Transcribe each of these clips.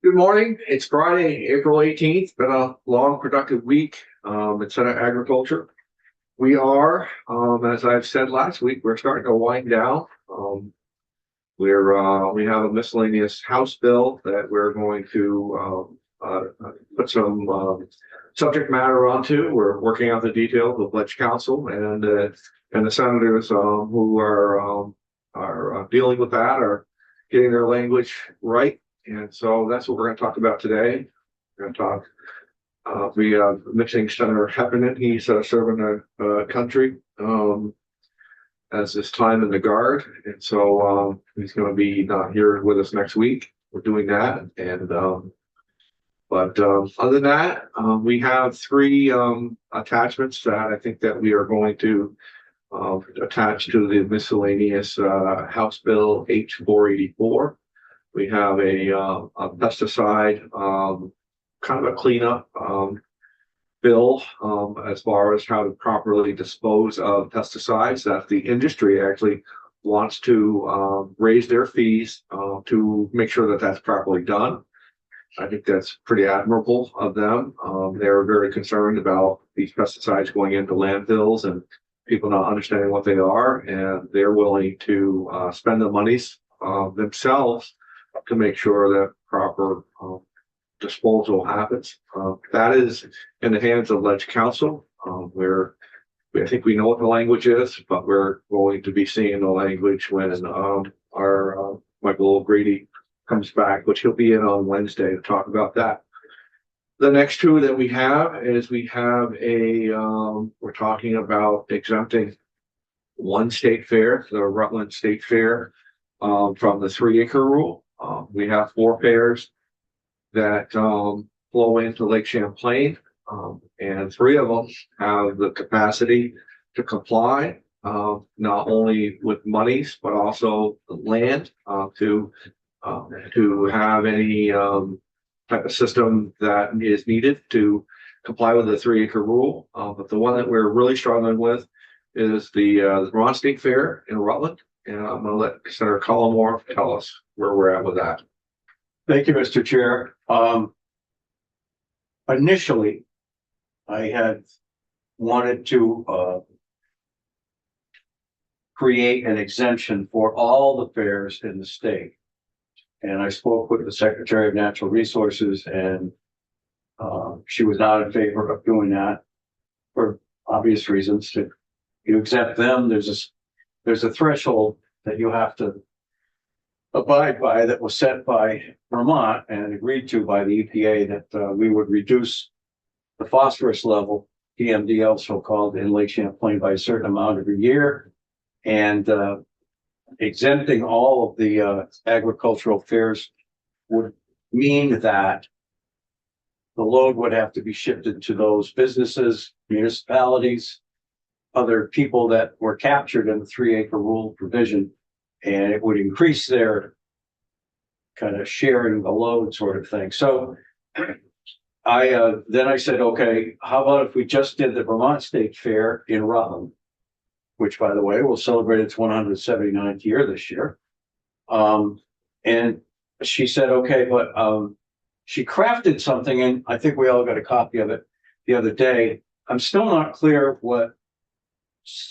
Good morning. It's Friday, April 18th. Been a long, productive week at Senate Agriculture. We are, as I've said last week, we're starting to wind down. We have a miscellaneous House bill that we're going to put some subject matter onto. We're working out the details with Ledge Council and the senators who are dealing with that are getting their language right. And so that's what we're going to talk about today. We're going to talk. We have mixing Senator Heffernan. He's serving the country as his time in the Guard, and so he's going to be not here with us next week. We're doing that, and but other than that, we have three attachments that I think that we are going to attach to the miscellaneous House Bill H484. We have a pesticide kind of a cleanup bill as far as how to properly dispose of pesticides that the industry actually wants to raise their fees to make sure that that's properly done. I think that's pretty admirable of them. They're very concerned about these pesticides going into landfills and people not understanding what they are, and they're willing to spend the monies themselves to make sure that proper disposal happens. That is in the hands of Ledge Council, where I think we know what the language is, but we're going to be seeing the language when our Michael O'Grady comes back, which he'll be in on Wednesday to talk about that. The next two that we have is we're talking about exempting one state fair, the Rutland State Fair, from the 3-acre rule. We have 4 fairs that flow into Lake Champlain, and 3 of them have the capacity to comply, not only with monies, but also the land to have any type of system that is needed to comply with the 3-acre rule. But the one that we're really struggling with is the Vermont State Fair in Rutland. And I'm going to let Senator Collmore tell us where we're at with that. Thank you, Mr. Chair. Initially, I had wanted to create an exemption for all the fairs in the state. And I spoke with the Secretary of Natural Resources, and she was not in favor of doing that for obvious reasons. You exempt them, there's a threshold that you have to abide by that was set by Vermont and agreed to by the EPA that we would reduce the phosphorus level, PMDL so-called, in Lake Champlain by a certain amount every year. And exempting all of the agricultural fairs would mean that the load would have to be shifted to those businesses, municipalities, other people that were captured in the 3-acre rule provision, and it would increase their kind of sharing the load sort of thing. So then I said, okay, how about if we just did the Vermont State Fair in Rutland, which, by the way, will celebrate its 179th year this year. And she said, okay, but she crafted something, and I think we all got a copy of it the other day. I'm still not clear what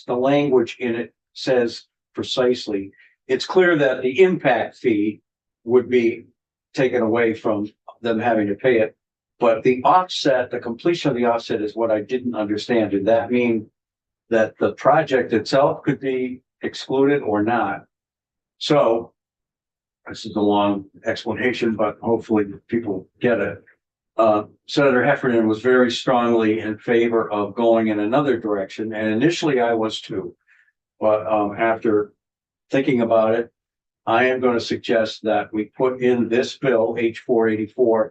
the language in it says precisely. It's clear that the impact fee would be taken away from them having to pay it, but the offset, the completion of the offset, is what I didn't understand. Did that mean that the project itself could be excluded or not? So this is a long explanation, but hopefully people get it. Senator Heffernan was very strongly in favor of going in another direction, and initially I was too. But after thinking about it, I am going to suggest that we put in this bill, H484,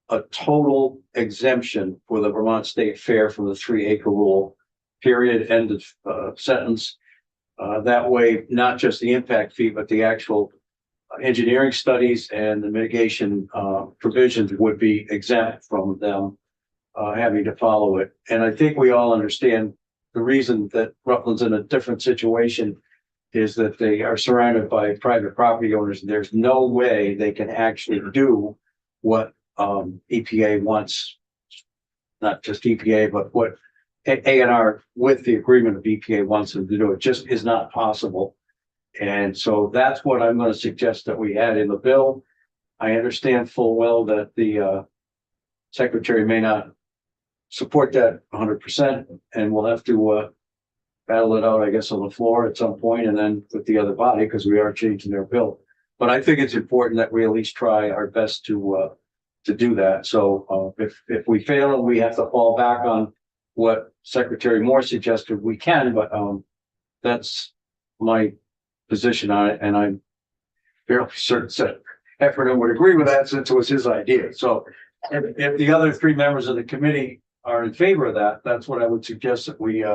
a total exemption for the Vermont State Fair from the 3-acre rule, period, end of sentence. That way, not just the impact fee, but the actual engineering studies and the mitigation provisions would be exempt from them having to follow it. And I think we all understand the reason that Rutland's in a different situation is that they are surrounded by private property owners. There's no way they can actually do what EPA wants. Not just EPA, but what A&R with the agreement of EPA wants them to do. It just is not possible. And so that's what I'm going to suggest that we add in the bill. I understand full well that the secretary may not support that 100%, and we'll have to battle it out, I guess, on the floor at some point, and then with the other body, because we are changing their bill. But I think it's important that we at least try our best to do that. So if we fail and we have to fall back on what Secretary Moore suggested, we can, but that's my position on it, and I'm fairly certain that Heffernan would agree with that since it was his idea. So if the other three members of the committee are in favor of that, that's what I would suggest that we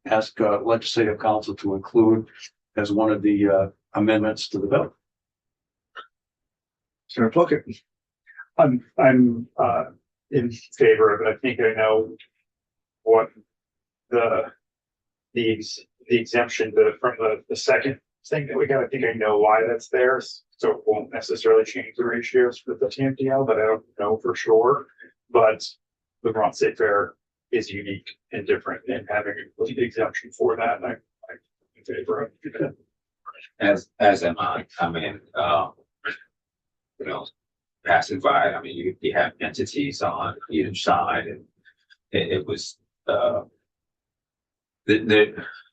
ask legislative council to include as one of the amendments to the bill. Senator Plunkett. I'm in favor of it. I think I know what the exemption from the second thing that we got. I think I know why that's there, so it won't necessarily change the ratios for the TMDL, but I don't know for sure. But the Vermont State Fair is unique and different, and having a complete exemption for that, I'm in favor of it. As am I. I mean, you know, passing by. I mean, you have entities on either side, and it was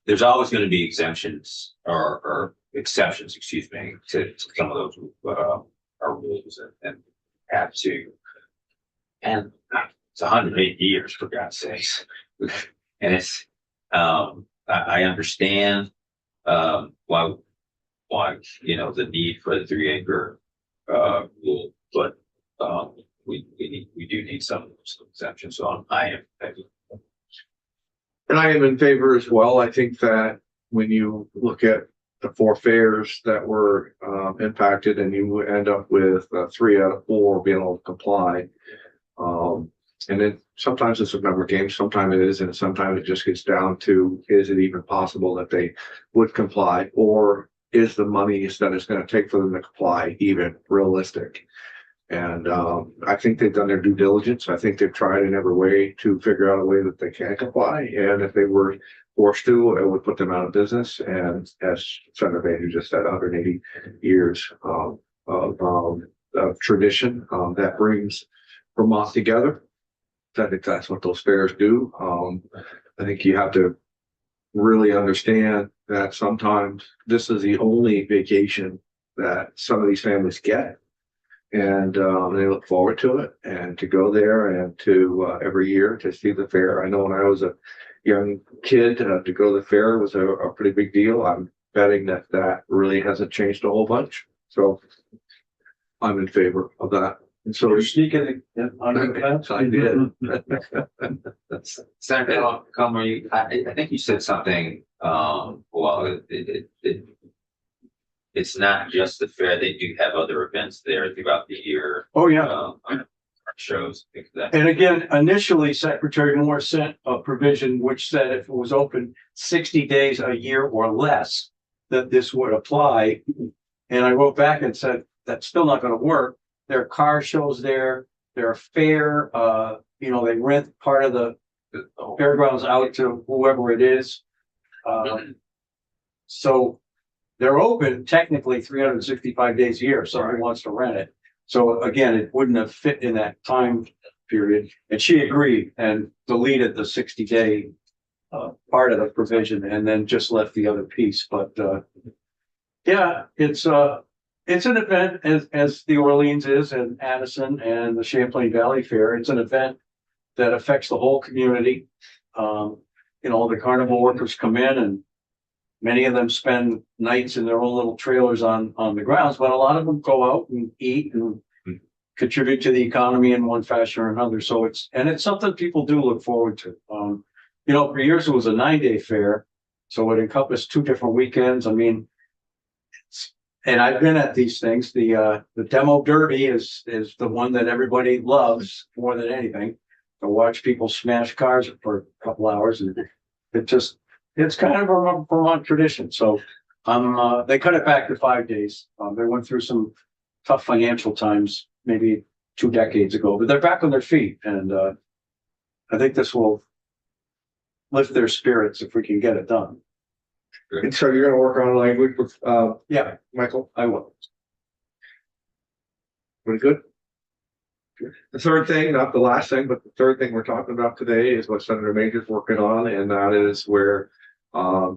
there's always going to be exemptions or exceptions, excuse me, to some of those are rules and have to. And it's 108 years, for God's sakes, and it's I understand why you know the need for the 3-acre rule, but we do need some exceptions. So I am. And I am in favor as well. I think that when you look at the 4 fairs that were impacted, and you end up with 3 out of 4 being able to comply, and then sometimes it's a number game, sometimes it isn't, and sometimes it just gets down to, is it even possible that they would comply, or is the money that it's going to take for them to comply even realistic? And I think they've done their due diligence. I think they've tried in every way to figure out a way that they can comply. And if they were forced to, it would put them out of business. And as Senator Bain just said, 180 years of tradition that brings Vermont together. I think that's what those fairs do. I think you have to really understand that sometimes this is the only vacation that some of these families get. And they look forward to it, and to go there and to every year to see the fair. I know when I was a young kid, to go to the fair was a pretty big deal. I'm betting that really hasn't changed a whole bunch. So I'm in favor of that. And so You're sneaking under the fence. I did. Senator Comer, I think you said something. Well, it's not just the fair; they do have other events there throughout the year. Oh yeah. Shows. And again, initially, Secretary Moore sent a provision which said if it was open 60 days a year or less, that this would apply. And I wrote back and said that's still not going to work. There are car shows there. They're a fair. You know, they rent part of the fairgrounds out to whoever it is. So they're open technically 365 days a year if somebody wants to rent it. So again, it wouldn't have fit in that time period. And she agreed and deleted the 60-day part of the provision, and then just left the other piece. But yeah, it's an event as the Orleans is, and Addison and the Champlain Valley Fair. It's an event that affects the whole community. You know, the carnival workers come in, and many of them spend nights in their own little trailers on the grounds, but a lot of them go out and eat and contribute to the economy in one fashion or another. So it's something people do look forward to. You know, for years it was a 9-day fair, so it encompassed 2 different weekends. I mean, and I've been at these things. The demo derby is the one that everybody loves more than anything, to watch people smash cars for a couple hours, and it's kind of a Vermont tradition. So they cut it back to 5 days. They went through some tough financial times maybe 2 decades ago, but they're back on their feet, and I think this will lift their spirits if we can get it done. And so you're gonna work on language with, Yeah, Michael? I will. Pretty good. The third thing, not the last thing, but the third thing we're talking about today is what Senator Major's working on, and that is where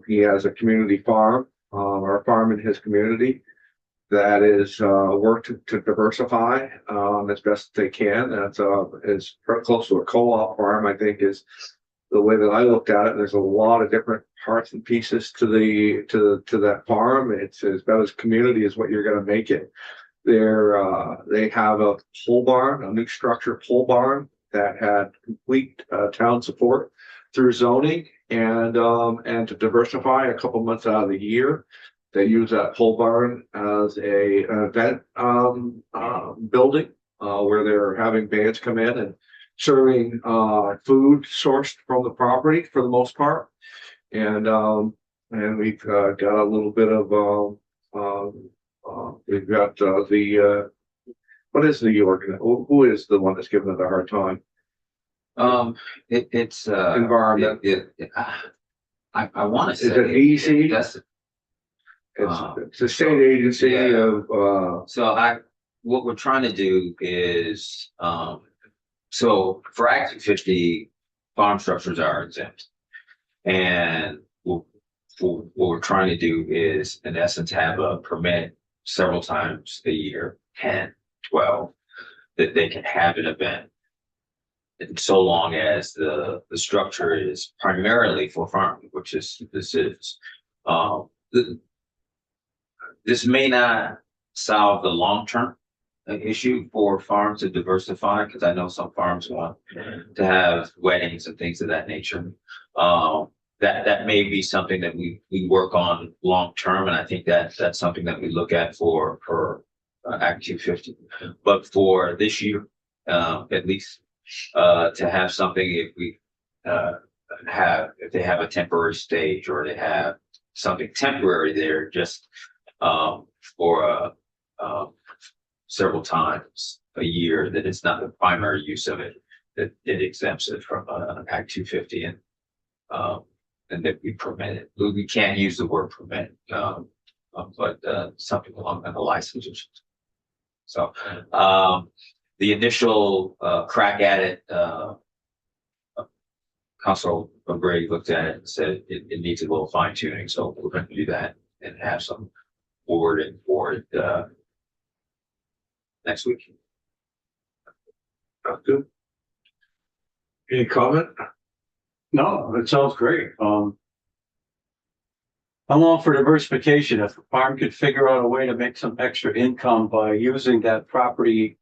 he has a community farm, or a farm in his community that is work to diversify as best they can. That's is close to a co-op farm, I think, is the way that I looked at it. There's a lot of different parts and pieces to that farm. It's about as community as what you're going to make it. They have a pole barn, a new structure pole barn that had complete town support through zoning, and to diversify a couple months out of the year. They use that pole barn as an event building where they're having bands come in and serving food sourced from the property for the most part. And we've got a little bit of we've got what is the organ? Who is the one that's giving it a hard time? It's Environment. I want to Is say it easy? that's It's a state agency Yeah. of what we're trying to do is so for Act 250, farm structures are exempt, and what we're trying to do is, in essence, have a permit several times a year, 10, 12, that they can have an event. And so long as the structure is primarily for farming, which is this is. This may not solve the long-term issue for farms to diversify, because I know some farms want to have weddings and things of that nature. That may be something that we work on long-term, and I think that's something that we look at for Act 250. But for this year, at least, to have something, if we if they have a temporary stage, or they have something temporary there, just for several times a year, that it's not the primary use of it, that it exempts it from Act 250, and that we permit it. We can't use the word permit, but something along the licenses. So the initial crack at it, Council O'Grady looked at it and said it needs a little fine tuning. So we're going to do that and have some wording for it next week. Sounds good. Any comment? No, it sounds great. I'm all for diversification. If the farm could figure out a way to make some extra income by using that property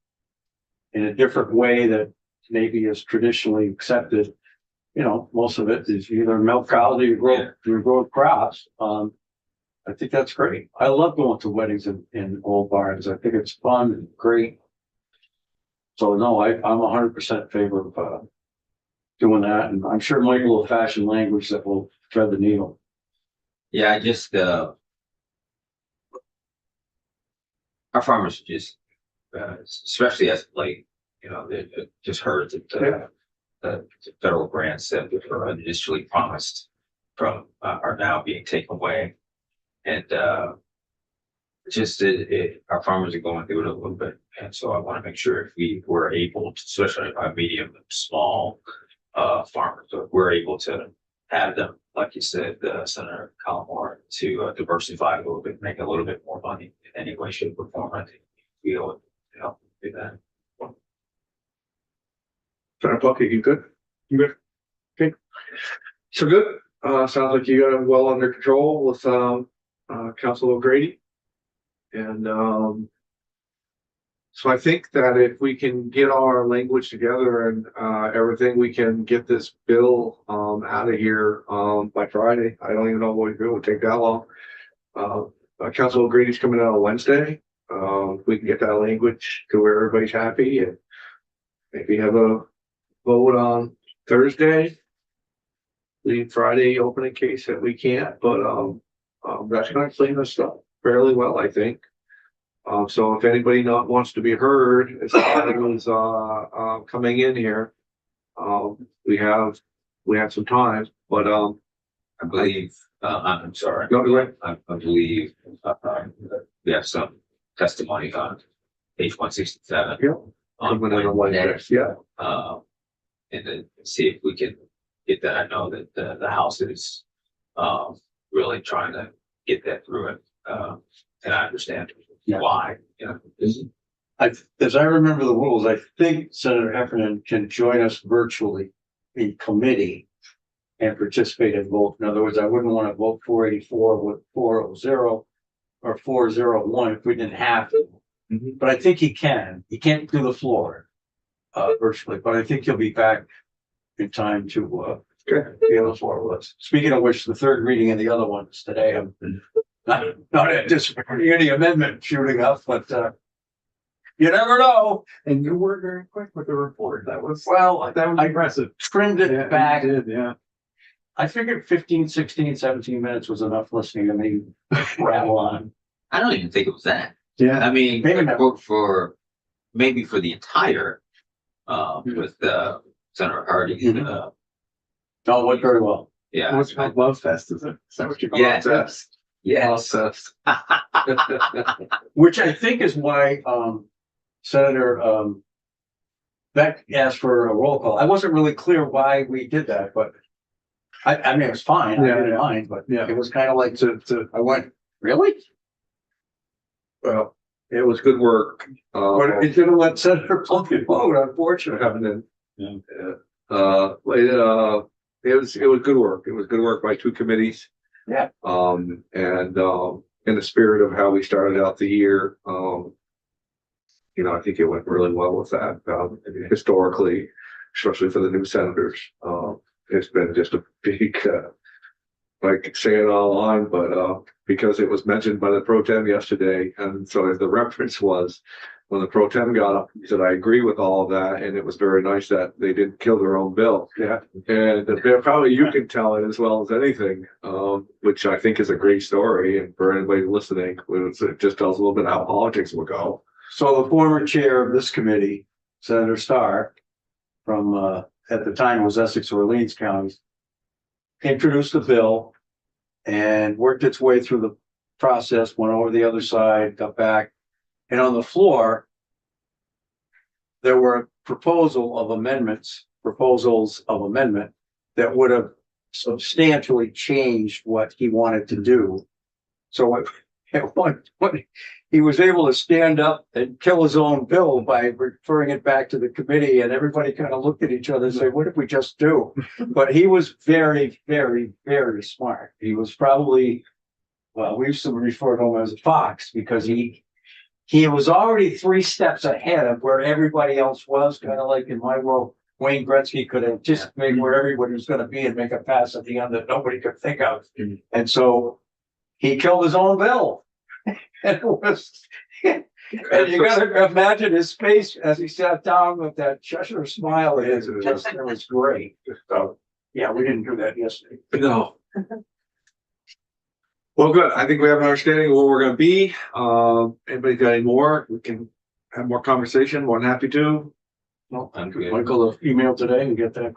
in a different way that maybe is traditionally accepted, most of it is either milk cows or you grow crops. I think that's great. I love going to weddings in old barns. I think it's fun and great. So no, I'm 100% in favor of doing that, and I'm sure Michael will fashion language that will thread the needle. Yeah, I just our farmers just, especially as late, they just heard that the federal grants that were initially promised from are now being taken away, and our farmers are going through it a little bit, and so I want to make sure if we were able to, especially our medium and small farmers, if we're able to have them, like you said, Senator Collmore, to diversify a little bit, make a little bit more money in any way, shape, or form. I think we'll help do that. Senator Bucket, you good? You good? Okay. So good. Sounds like you got it well under control with Council O'Grady. And so I think that if we can get our language together and everything, we can get this bill out of here by Friday. I don't even know what it would take that long. Council O'Grady's coming out on Wednesday. We can get that language to where everybody's happy, and maybe have a vote on Thursday. Leave Friday open in case that we can't, but that's going to clean us up fairly well, I think. So if anybody wants to be heard, as far as, coming in here, we have some time, but, I believe, I'm sorry. No, go ahead. I believe, we have some testimony on page 167. Yeah. On Wednesday. Yeah. And then see if we can get that. I know that the House is, really trying to get that through it. And I understand why, you know. As I remember the rules, I think Senator Heffernan can join us virtually in committee and participate in vote. In other words, I wouldn't want to vote 484 with 400 or 401 if we didn't have to. Mhm. But I think he can. He can't do the floor virtually, but I think he'll be back in time to be on the floor with us. Speaking of which, the third reading of the other one is today. I'm not anticipating any amendment shooting up, but you never know. And you were very quick with the report. That was I impressive. trimmed it back. You did, yeah. I figured 15, 16, 17 minutes was enough listening to me rattle on. I don't even think it was that. Yeah. I mean, Maybe not. maybe for the entire, with, Senator Hardy, Mhm. Oh, went very well. yeah. What's called Love Fest, is it? Is that what you call Yeah. it? Fest? Yes. Which I think is why, Senator, Beck asked for a roll call. I wasn't really clear why we did that, but I mean, it was fine. I Yeah, didn't yeah. mind, but Yeah. it was kind of like I went, really? Well, it was good work. But it didn't let Senator Plunkett vote, unfortunately. Happening. It was good work. It was good work by two committees. Yeah. And, in the spirit of how we started out the year, I think it went really well with that. Historically, especially for the new senators, it's been just a big, I could say it online, but, because it was mentioned by the pro tem yesterday, and so the reference was when the pro tem got up, he said, I agree with all of that, and it was very nice that they didn't kill their own bill. Yeah. And probably you can tell it as well as anything, which I think is a great story, and for anybody listening, it just tells a little bit how politics will go. So the former chair of this committee, Senator Starr, from, at the time was Essex Orleans counties, introduced the bill and worked its way through the process, went over the other side, got back. And on the floor, there were proposals of amendment that would have substantially changed what he wanted to do. So at one point, he was able to stand up and kill his own bill by referring it back to the committee, and everybody kind of looked at each other and said, what did we just do? But he was very, very, very smart. He was probably, well, we used to refer to him as a fox because he was already 3 steps ahead of where everybody else was, kind of like in my world. Wayne Gretzky could anticipate where everybody was going to be and make a pass at the end that nobody could think of. And so he killed his own bill. And it was, and you gotta imagine his face as he sat down with that Cheshire smile. It was great. So, yeah, we didn't do that yesterday. No. Well, good. I think we have an understanding of what we're gonna be. Anybody got any more? We can have more conversation. More than happy to. No, I'm good. Michael, email today and get that going.